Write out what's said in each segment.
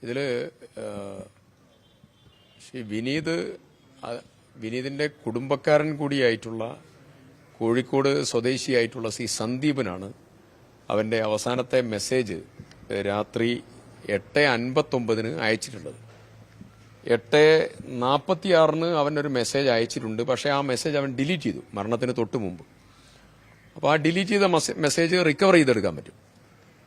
ഇതില് ശ്രീ വിനീതിന്റെ കുടുംബക്കാരൻ കൂടിയായിട്ടുള്ള കോഴിക്കോട് സ്വദേശിയായിട്ടുള്ള ശ്രീ സന്ദീപനാണ് അവന്റെ അവസാനത്തെ മെസ്സേജ് രാത്രി 8:59 അയച്ചിട്ടുള്ളത്. 8:46 അവനൊരു മെസ്സേജ് അയച്ചിട്ടുണ്ട്. പക്ഷേ ആ മെസ്സേജ് അവൻ ഡിലീറ്റ് ചെയ്തു മരണത്തിന് തൊട്ട് മുമ്പ്. അപ്പോൾ ആ ഡിലീറ്റ് ചെയ്ത മെസ്സേജ് റിക്കവർ ചെയ്തെടുക്കാൻ പറ്റും.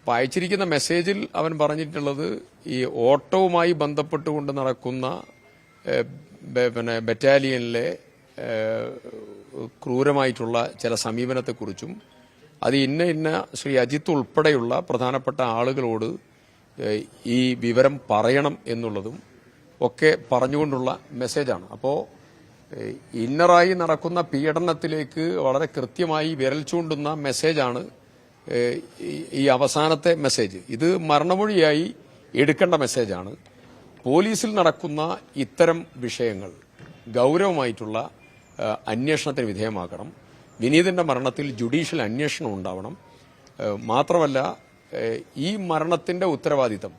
അപ്പോൾ അയച്ചിരിക്കുന്ന മെസ്സേജിൽ അവൻ പറഞ്ഞിട്ടുള്ളത് ഈ ഓട്ടവുമായി ബന്ധപ്പെട്ടുകൊണ്ട് നടക്കുന്ന ബറ്റാലിയനിലെ ക്രൂരമായിട്ടുള്ള ചില സമീപനത്തെക്കുറിച്ചും അത് ഇന്ന ശ്രീ അജിത്ത് ഉൾപ്പെടെയുള്ള പ്രധാനപ്പെട്ട ആളുകളോട് ഈ വിവരം പറയണം എന്നുള്ളതും ഒക്കെ പറഞ്ഞുകൊണ്ടുള്ള മെസ്സേജാണ്. അപ്പോൾ ഇന്നറായി നടക്കുന്ന പീഡനത്തിലേക്ക് വളരെ കൃത്യമായി വിരൽ ചൂണ്ടുന്ന മെസ്സേജാണ് ഈ അവസാനത്തെ മെസ്സേജ്. ഇത് മരണമൊഴിയായി എടുക്കേണ്ട മെസ്സേജാണ്. പോലീസിൽ നടക്കുന്ന ഇത്തരം വിഷയങ്ങൾ ഗൌരവമായിട്ടുള്ള അന്വേഷണത്തിന് വിധേയമാക്കണം. വിനീതിന്റെ മരണത്തിൽ ജുഡീഷ്യൽ അന്വേഷണം ഉണ്ടാവണം. മാത്രമല്ല ഈ മരണത്തിന്റെ ഉത്തരവാദിത്തം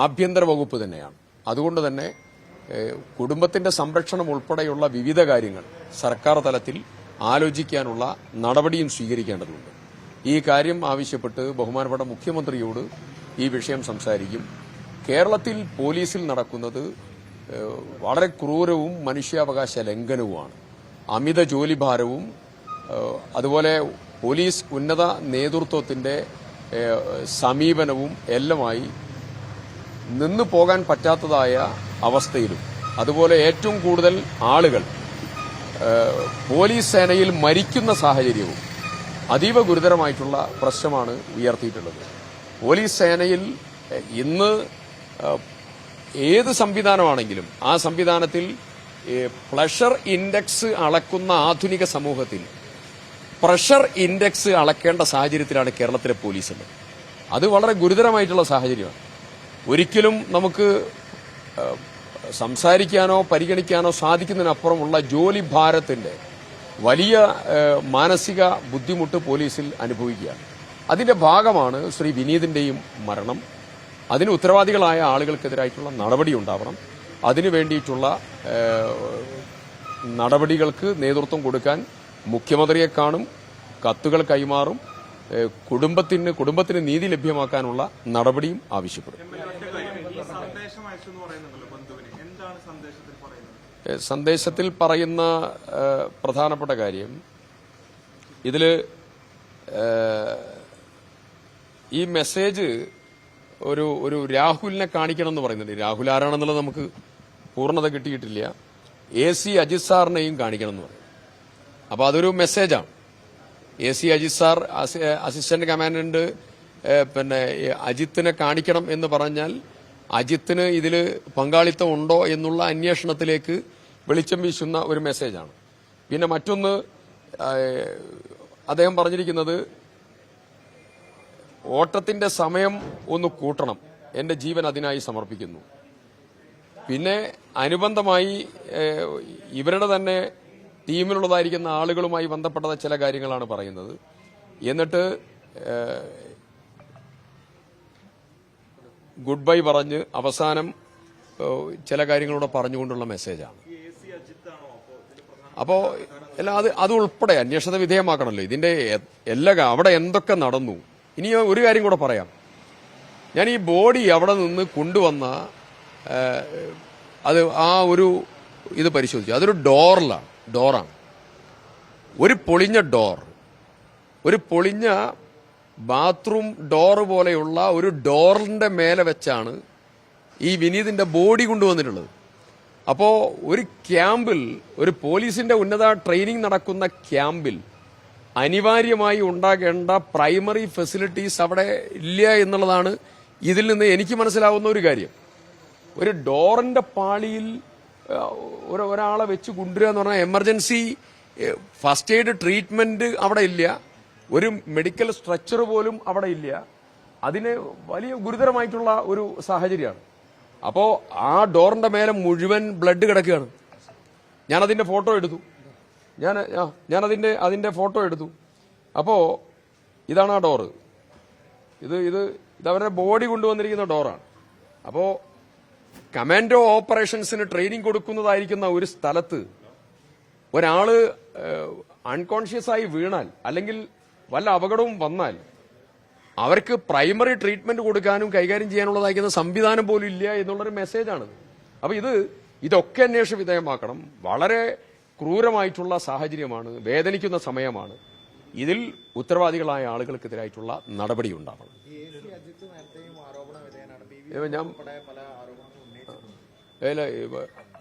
ആഭ്യന്തര വകുപ്പ് തന്നെയാണ്. അതുകൊണ്ട് തന്നെ കുടുംബത്തിന്റെ സംരക്ഷണം ഉൾപ്പെടെയുള്ള വിവിധ കാര്യങ്ങൾ സർക്കാർ തലത്തിൽ ആലോചിക്കാനുള്ള നടപടിയും സ്വീകരിക്കേണ്ടതുണ്ട്. ഈ കാര്യം ആവശ്യപ്പെട്ട് ബഹുമാനപ്പെട്ട മുഖ്യമന്ത്രിയോട് ഈ വിഷയം സംസാരിക്കും. കേരളത്തിൽ പോലീസിൽ നടക്കുന്നത് വളരെ ക്രൂരവും മനുഷ്യാവകാശ ലംഘനവുമാണ്. അമിത ജോലിഭാരവും അതുപോലെ പോലീസ് ഉന്നത നേതൃത്വത്തിന്റെ സമീപനവും എല്ലാമായി നിന്നു പോകാൻ പറ്റാത്തതായ അവസ്ഥയിലും അതുപോലെ ഏറ്റവും കൂടുതൽ ആളുകൾ പോലീസ് സേനയിൽ മരിക്കുന്ന സാഹചര്യവും അതീവ ഗുരുതരമായിട്ടുള്ള പ്രശ്നമാണ് ഉയർത്തിയിട്ടുള്ളത്. പോലീസ് സേനയിൽ ഇന്ന് ഏത് സംവിധാനമാണെങ്കിലും ആ സംവിധാനത്തിൽ പ്ലഷർ ഇൻഡെക്സ് അളക്കുന്ന ആധുനിക സമൂഹത്തിൽ പ്രഷർ ഇൻഡെക്സ് അളക്കേണ്ട സാഹചര്യത്തിലാണ് കേരളത്തിലെ പോലീസ്. അത് വളരെ ഗുരുതരമായിട്ടുള്ള സാഹചര്യമാണ്. ഒരിക്കലും നമുക്ക് സംസാരിക്കാനോ പരിഗണിക്കാനോ സാധിക്കുന്നതിനപ്പുറമുള്ള ജോലി ഭാരത്തിന്റെ വലിയ മാനസിക ബുദ്ധിമുട്ട് പോലീസിൽ അനുഭവിക്കുകയാണ്. അതിന്റെ ഭാഗമാണ് ശ്രീ വിനീതിന്റെയും മരണം. അതിന് ഉത്തരവാദികളായ ആളുകൾക്കെതിരായിട്ടുള്ള നടപടി ഉണ്ടാവണം. അതിനു വേണ്ടിയിട്ടുള്ള നടപടികൾക്ക് നേതൃത്വം കൊടുക്കാൻ മുഖ്യമന്ത്രിയെ കാണും, കത്തുകൾ കൈമാറും, കുടുംബത്തിന് നീതി ലഭ്യമാക്കാനുള്ള നടപടിയും ആവശ്യപ്പെടും. സന്ദേശത്തിൽ പറയുന്ന പ്രധാനപ്പെട്ട കാര്യം ഇതില് ഈ മെസ്സേജ് ഒരു രാഹുലിനെ കാണിക്കണം എന്ന് പറയുന്നുണ്ട്. രാഹുൽ ആരാണെന്നുള്ളത് നമുക്ക് പൂർണ്ണത കിട്ടിയിട്ടില്ല. AC അജിത് സാറിനെയും കാണിക്കണം എന്ന് പറയും. അപ്പൊ അതൊരു മെസ്സേജാണ്. AC Ajith sir assistant commandant അജിത്തിനെ കാണിക്കണം എന്ന് പറഞ്ഞാൽ അജിത്തിന് ഇതിൽ പങ്കാളിത്തം ഉണ്ടോ എന്നുള്ള അന്വേഷണത്തിലേക്ക് വെളിച്ചം വീശുന്ന ഒരു മെസ്സേജാണ്. പിന്നെ മറ്റൊന്ന് അദ്ദേഹം പറഞ്ഞിരിക്കുന്നത് ഓട്ടത്തിന്റെ സമയം ഒന്ന് കൂട്ടണം, എന്റെ ജീവൻ അതിനായി സമർപ്പിക്കുന്നു. പിന്നെ അനുബന്ധമായി ഇവരുടെ തന്നെ ടീമിലുള്ളതായിരിക്കുന്ന ആളുകളുമായി ബന്ധപ്പെട്ട ചില കാര്യങ്ങളാണ് പറയുന്നത്. എന്നിട്ട് ഗുഡ് ബൈ പറഞ്ഞ് അവസാനം ചില കാര്യങ്ങളൂടെ പറഞ്ഞുകൊണ്ടുള്ള മെസ്സേജാണ്. അപ്പോ അത് ഉൾപ്പെടെ അന്വേഷണ വിധേയമാക്കണമല്ലോ. ഇതിന്റെ അവിടെ എന്തൊക്കെ നടന്നു. ഇനി ഒരു കാര്യം കൂടെ പറയാം. ഞാൻ ഈ ബോഡി അവിടെ നിന്ന് കൊണ്ടുവന്ന അത് ഒരു ഇത് പരിശോധിച്ചു. അതൊരു ഡോറാണ്. ഒരു പൊളിഞ്ഞ ഡോർ, ഒരു പൊളിഞ്ഞ ബാത്റൂം ഡോർ പോലെയുള്ള ഒരു ഡോറിന്റെ മേലെ വെച്ചാണ് ഈ വിനീതിന്റെ ബോഡി കൊണ്ടുവന്നിട്ടുള്ളത്. അപ്പോ ഒരു ക്യാമ്പിൽ, ഒരു പോലീസിന്റെ ഉന്നത ട്രെയിനിങ് നടക്കുന്ന ക്യാമ്പിൽ അനിവാര്യമായി ഉണ്ടാകേണ്ട പ്രൈമറി ഫെസിലിറ്റീസ് അവിടെ ഇല്ല എന്നുള്ളതാണ് ഇതിൽ നിന്ന് എനിക്ക് മനസ്സിലാവുന്ന ഒരു കാര്യം. ഒരു ഡോറിന്റെ പാളിയിൽ ഒരാളെ വെച്ച് കൊണ്ടുവരിക എന്ന് പറഞ്ഞാൽ എമർജൻസി ഫസ്റ്റ് എയ്ഡ് ട്രീറ്റ്മെന്റ് അവിടെ ഇല്ല, ഒരു മെഡിക്കൽ സ്ട്രക്ചർ പോലും അവിടെ ഇല്ല. അതിന് വലിയ ഗുരുതരമായിട്ടുള്ള ഒരു സാഹചര്യമാണ്. അപ്പോ ആ ഡോറിന്റെ മേലെ മുഴുവൻ ബ്ലഡ് കിടക്കുകയാണ്. ഞാനതിന്റെ ഫോട്ടോ എടുത്തു. അതിന്റെ ഫോട്ടോ എടുത്തു. അപ്പോ ഇതാണ് ആ ഡോറ്. ഇത് അവരുടെ ബോഡി കൊണ്ടുവന്നിരിക്കുന്ന ഡോറാണ്. അപ്പോ കമാൻഡോ ഓപ്പറേഷൻസിന് ട്രെയിനിങ് കൊടുക്കുന്നതായിരിക്കുന്ന ഒരു സ്ഥലത്ത് ഒരാള് അൺകോൺഷ്യസ് ആയി വീണാൽ അല്ലെങ്കിൽ വല്ല അപകടവും വന്നാൽ അവർക്ക് പ്രൈമറി ട്രീറ്റ്മെന്റ് കൊടുക്കാനും കൈകാര്യം ചെയ്യാനുള്ളതായിരിക്കുന്ന സംവിധാനം പോലും ഇല്ല എന്നുള്ളൊരു മെസ്സേജാണ്. അപ്പൊ ഇതൊക്കെ അന്വേഷണ വിധേയമാക്കണം. വളരെ ക്രൂരമായിട്ടുള്ള സാഹചര്യമാണ്, വേദനിക്കുന്ന സമയമാണ്. ഇതിൽ ഉത്തരവാദികളായ ആളുകൾക്കെതിരായിട്ടുള്ള നടപടി ഉണ്ടാവണം.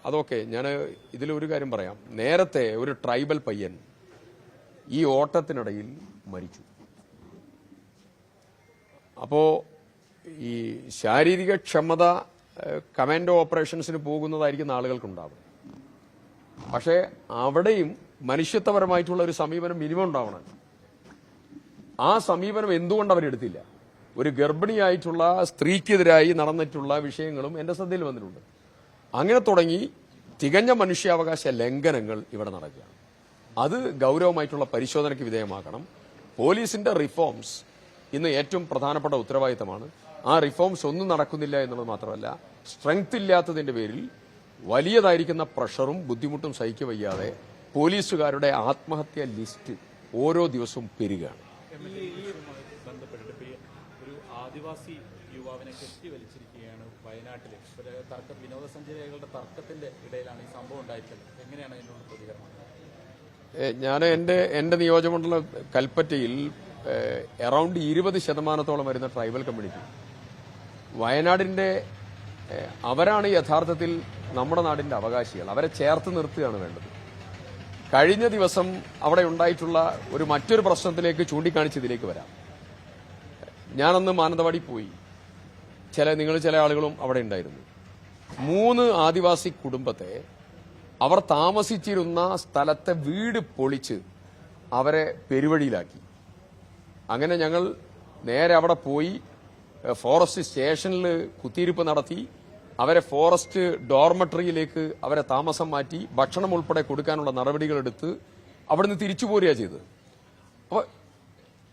അതൊക്കെ ഞാൻ ഇതിലൊരു കാര്യം പറയാം. നേരത്തെ ഒരു ട്രൈബൽ പയ്യൻ ഈ ഓട്ടത്തിനിടയിൽ മരിച്ചു. അപ്പോ ഈ ശാരീരിക ക്ഷമത കമാൻഡോ ഓപ്പറേഷൻസിന് പോകുന്നതായിരിക്കുന്ന ആളുകൾക്കുണ്ടാവും. പക്ഷേ അവിടെയും മനുഷ്യത്വപരമായിട്ടുള്ള ഒരു സമീപനം മിനിമം ഉണ്ടാവണം. ആ സമീപനം എന്തുകൊണ്ട് അവരെടുത്തില്ല? ഒരു ഗർഭിണിയായിട്ടുള്ള സ്ത്രീക്കെതിരായി നടന്നിട്ടുള്ള വിഷയങ്ങളും എന്റെ ശ്രദ്ധയിൽ വന്നിട്ടുണ്ട്. അങ്ങനെ തുടങ്ങി തികഞ്ഞ മനുഷ്യാവകാശ ലംഘനങ്ങൾ ഇവിടെ നടക്കുകയാണ്. അത് ഗൗരവമായിട്ടുള്ള പരിശോധനയ്ക്ക് വിധേയമാക്കണം. പോലീസിന്റെ റിഫോംസ് ഇന്ന് ഏറ്റവും പ്രധാനപ്പെട്ട ഉത്തരവാദിത്തമാണ്. ആ റിഫോംസ് ഒന്നും നടക്കുന്നില്ല എന്നുള്ളത് മാത്രമല്ല, സ്ട്രെങ്ത് ഇല്ലാത്തതിന്റെ പേരിൽ വലിയതായിരിക്കുന്ന പ്രഷറും ബുദ്ധിമുട്ടും സഹിക്കവയ്യാതെ പോലീസുകാരുടെ ആത്മഹത്യാ ലിസ്റ്റ് ഓരോ ദിവസവും പെരുകയാണ്. ഒരു ആദിവാസി യുവാവിനെ കെട്ടിവലിച്ചിരിക്കുകയാണ് വയനാട്ടിലെ വിനോദസഞ്ചാരികളുടെ തർക്കത്തിന്റെ ഇടയിലാണ് ഈ സംഭവം ഉണ്ടായിട്ടുള്ളത്. എങ്ങനെയാണ് അതിനുള്ള പ്രതികരണം? ഞാൻ എന്റെ നിയോജകമണ്ഡലം കൽപ്പറ്റയിൽ അറൌണ്ട് 20% വരുന്ന ട്രൈബൽ കമ്മ്യൂണിറ്റി വയനാടിന്റെ അവരാണ് യഥാർത്ഥത്തിൽ നമ്മുടെ നാടിന്റെ അവകാശികൾ. അവരെ ചേർത്ത് നിർത്തുകയാണ് വേണ്ടത്. കഴിഞ്ഞ ദിവസം അവിടെ ഉണ്ടായിട്ടുള്ള മറ്റൊരു പ്രശ്നത്തിലേക്ക് ചൂണ്ടിക്കാണിച്ചതിലേക്ക് വരാം. ഞാനന്ന് മാനന്തവാടി പോയി. നിങ്ങൾ ചില ആളുകളും അവിടെ ഉണ്ടായിരുന്നു. 3 ആദിവാസി കുടുംബത്തെ അവർ താമസിച്ചിരുന്ന സ്ഥലത്തെ വീട് പൊളിച്ച് അവരെ പെരുവഴിയിലാക്കി. അങ്ങനെ ഞങ്ങൾ നേരെ അവിടെ പോയി ഫോറസ്റ്റ് സ്റ്റേഷനിൽ കുത്തിയിരിപ്പ് നടത്തി അവരെ ഫോറസ്റ്റ് ഡോർമെട്രിയിലേക്ക് അവരെ താമസം മാറ്റി ഭക്ഷണം ഉൾപ്പെടെ കൊടുക്കാനുള്ള നടപടികളെടുത്ത് അവിടുന്ന് തിരിച്ചു പോരുകയാണ് ചെയ്തത്. അപ്പോൾ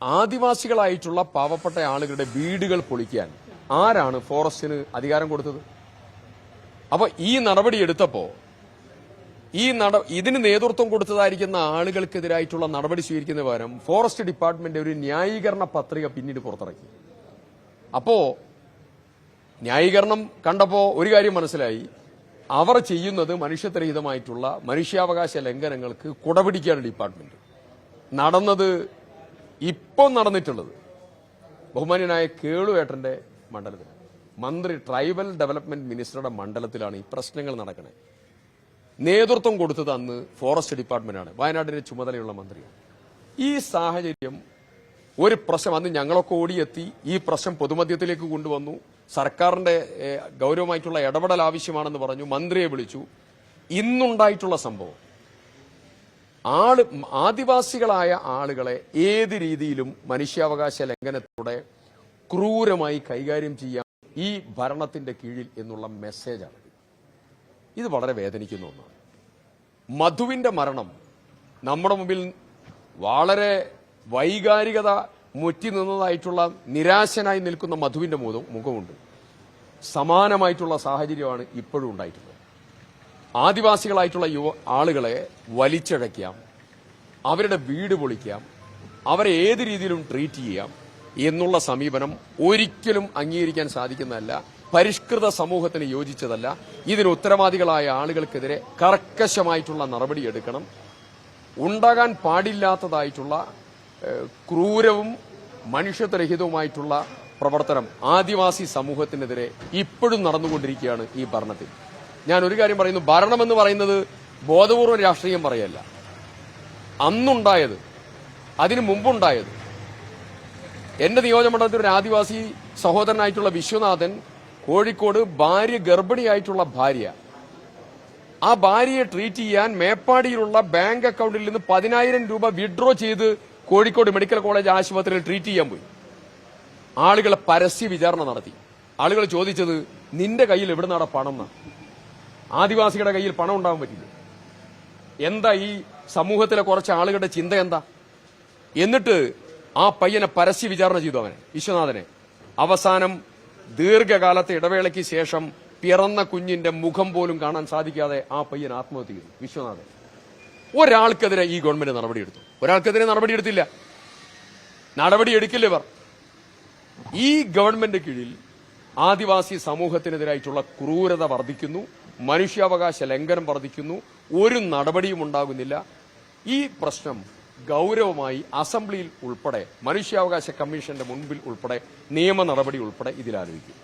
ആദിവാസികളായിട്ടുള്ള പാവപ്പെട്ട ആളുകളുടെ വീടുകൾ പൊളിക്കാൻ ആരാണ് ഫോറസ്റ്റിന് അധികാരം കൊടുത്തത്? അപ്പോൾ ഈ നടപടി എടുത്തപ്പോൾ ഇതിന് നേതൃത്വം കൊടുത്തതായിരിക്കുന്ന ആളുകൾക്കെതിരായിട്ടുള്ള നടപടി സ്വീകരിക്കുന്ന പകരം ഫോറസ്റ്റ് ഡിപ്പാർട്ട്മെന്റ് ഒരു ന്യായീകരണ പത്രിക പിന്നീട് പുറത്തിറക്കി. അപ്പോ ന്യായീകരണം കണ്ടപ്പോ ഒരു കാര്യം മനസ്സിലായി. അവർ ചെയ്യുന്നത് മനുഷ്യത്വരഹിതമായിട്ടുള്ള മനുഷ്യാവകാശ ലംഘനങ്ങൾക്ക് കുടപിടിക്കുകയാണ് ഡിപ്പാർട്ട്മെന്റ് നടന്നത്. ഇപ്പോൾ നടന്നിട്ടുള്ളത് ബഹുമാന്യനായ കേളുവേട്ടന്റെ മണ്ഡലത്തിൽ മന്ത്രി ട്രൈബൽ ഡെവലപ്മെന്റ് മിനിസ്റ്ററുടെ മണ്ഡലത്തിലാണ് ഈ പ്രശ്നങ്ങൾ നടക്കുന്നത്. നേതൃത്വം കൊടുത്തത് അന്ന് ഫോറസ്റ്റ് ഡിപ്പാർട്ട്മെന്റാണ്, വയനാടിന്റെ ചുമതലയുള്ള മന്ത്രിയാണ്. ഈ സാഹചര്യം ഒരു പ്രശ്നം അന്ന് ഞങ്ങളൊക്കെ ഓടിയെത്തി ഈ പ്രശ്നം പൊതുമധ്യത്തിലേക്ക് കൊണ്ടുവന്നു. സർക്കാരിന്റെ ഗൗരവമായിട്ടുള്ള ഇടപെടൽ ആവശ്യമാണെന്ന് പറഞ്ഞു. മന്ത്രിയെ വിളിച്ചു. ഇന്നുണ്ടായിട്ടുള്ള സംഭവം ആദിവാസികളായ ആളുകളെ ഏത് രീതിയിലും മനുഷ്യാവകാശ ലംഘനത്തോടെ ക്രൂരമായി കൈകാര്യം ചെയ്യാം ഈ ഭരണത്തിന്റെ കീഴിൽ എന്നുള്ള മെസ്സേജാണ്. ഇത് വളരെ വേദനിക്കുന്ന ഒന്നാണ്. മധുവിന്റെ മരണം നമ്മുടെ മുമ്പിൽ വളരെ വൈകാരികത മുറ്റി നിന്നതായിട്ടുള്ള നിരാശനായി നിൽക്കുന്ന മധുവിന്റെ മുഖമുണ്ട്. സമാനമായിട്ടുള്ള സാഹചര്യമാണ് ഇപ്പോഴും ഉണ്ടായിട്ടുള്ളത്. ആദിവാസികളായിട്ടുള്ള ആളുകളെ വലിച്ചഴയ്ക്കാം, അവരുടെ വീട് പൊളിക്കാം, അവരെ ഏത് രീതിയിലും ട്രീറ്റ് ചെയ്യാം എന്നുള്ള സമീപനം ഒരിക്കലും അംഗീകരിക്കാൻ സാധിക്കുന്നതല്ല. പരിഷ്കൃത സമൂഹത്തിന് യോജിച്ചതല്ല. ഇതിന് ഉത്തരവാദികളായ ആളുകൾക്കെതിരെ കർക്കശമായിട്ടുള്ള നടപടിയെടുക്കണം. ഉണ്ടാകാൻ പാടില്ലാത്തതായിട്ടുള്ള ക്രൂരവും മനുഷ്യത്വരഹിതവുമായിട്ടുള്ള പ്രവർത്തനം ആദിവാസി സമൂഹത്തിനെതിരെ ഇപ്പോഴും നടന്നുകൊണ്ടിരിക്കുകയാണ് ഈ ഭരണത്തിൽ. ഞാൻ ഒരു കാര്യം പറയുന്നു, ഭരണമെന്ന് പറയുന്നത് ബോധപൂർവം രാഷ്ട്രീയം പറയല്ല. അന്നുണ്ടായത്, അതിനു മുമ്പുണ്ടായത്. എന്റെ നിയോജകമണ്ഡലത്തിൽ ഒരു ആദിവാസി സഹോദരനായിട്ടുള്ള വിശ്വനാഥൻ കോഴിക്കോട് ഗർഭിണിയായിട്ടുള്ള ഭാര്യ, ആ ഭാര്യയെ ട്രീറ്റ് ചെയ്യാൻ മേപ്പാടിയിലുള്ള ബാങ്ക് അക്കൗണ്ടിൽ നിന്ന് 10,000 രൂപ വിഡ്രോ ചെയ്ത് കോഴിക്കോട് മെഡിക്കൽ കോളേജ് ആശുപത്രിയിൽ ട്രീറ്റ് ചെയ്യാൻ പോയി. ആളുകളെ പരസ്യ വിചാരണ നടത്തി. ആളുകൾ ചോദിച്ചത്, നിന്റെ കയ്യിൽ എവിടുന്നാണ് പണം എന്നാണ്. ആദിവാസികളുടെ കയ്യിൽ പണം ഉണ്ടാവാൻ പറ്റില്ല. എന്താ ഈ സമൂഹത്തിലെ കുറച്ച് ആളുകളുടെ ചിന്ത എന്താ? എന്നിട്ട് ആ പയ്യനെ പരസ്യ വിചാരണ ചെയ്തു, അവനെ വിശ്വനാഥനെ. അവസാനം ദീർഘകാലത്തെ ഇടവേളയ്ക്ക് ശേഷം പിറന്ന കുഞ്ഞിന്റെ മുഖം പോലും കാണാൻ സാധിക്കാതെ ആ പയ്യൻ ആത്മഹത്യ ചെയ്തു. വിശ്വനാഥൻ. ഒരാൾക്കെതിരെ ഈ ഗവൺമെന്റ് നടപടിയെടുത്തു, ഒരാൾക്കെതിരെ നടപടിയെടുത്തില്ല. നടപടിയെടുക്കില്ല ഇവർ. ഈ ഗവൺമെന്റ് കീഴിൽ ആദിവാസി സമൂഹത്തിനെതിരായിട്ടുള്ള ക്രൂരത വർദ്ധിക്കുന്നു, മനുഷ്യാവകാശ ലംഘനം വർദ്ധിക്കുന്നു, ഒരു നടപടിയും ഉണ്ടാകുന്നില്ല. ഈ പ്രശ്നം ഗൌരവമായി അസംബ്ലിയിൽ ഉൾപ്പെടെ മനുഷ്യാവകാശ കമ്മീഷന്റെ മുൻപിൽ ഉൾപ്പെടെ നിയമ നടപടി ഉൾപ്പെടെ ഇതിലാലോചിക്കും.